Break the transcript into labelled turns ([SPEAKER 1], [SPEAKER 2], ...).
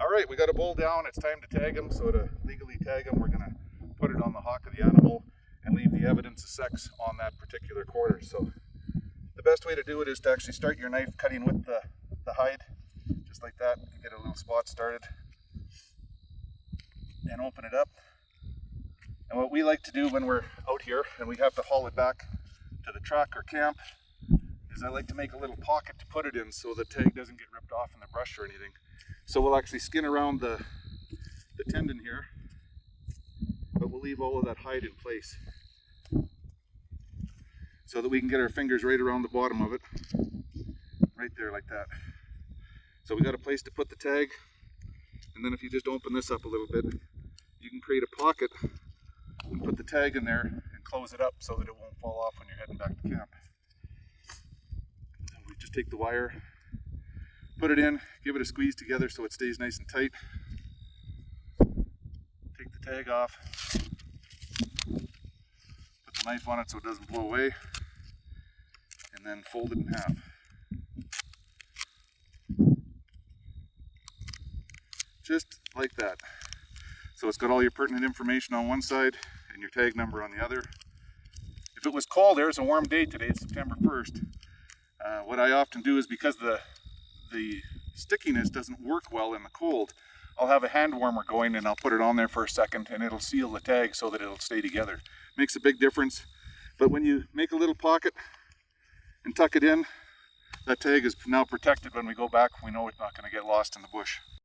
[SPEAKER 1] All right, we got a bull down. It's time to tag him. So to legally tag him, we're gonna put it on the hock of the animal and leave the evidence of sex on that particular quarter. So the best way to do it is to actually start your knife cutting with the hide, just like that. You get a little spot started and open it up. And what we like to do when we're out here and we have to haul it back to the truck or camp is I like to make a little pocket to put it in so the tag doesn't get ripped off in the brush or anything. So we'll actually skin around the tendon here, but we'll leave all of that hide in place so that we can get our fingers right around the bottom of it, right there like that. So we got a place to put the tag, and then if you just open this up a little bit, you can create a pocket and put the tag in there and close it up so that it won't fall off when you're heading back to camp. So we just take the wire, put it in, give it a squeeze together so it stays nice and tight. Take the tag off, put the knife on it so it doesn't blow away, and then fold it in half. Just like that. So it's got all your pertinent information on one side and your tag number on the other. If it was cold, there's a warm day today, it's September 1st. What I often do is, because the stickiness doesn't work well in the cold, I'll have a hand warmer going and I'll put it on there for a second and it'll seal the tag so that it'll stay together. Makes a big difference. But when you make a little pocket and tuck it in, that tag is now protected. When we go back, we know it's not going to get lost in the bush.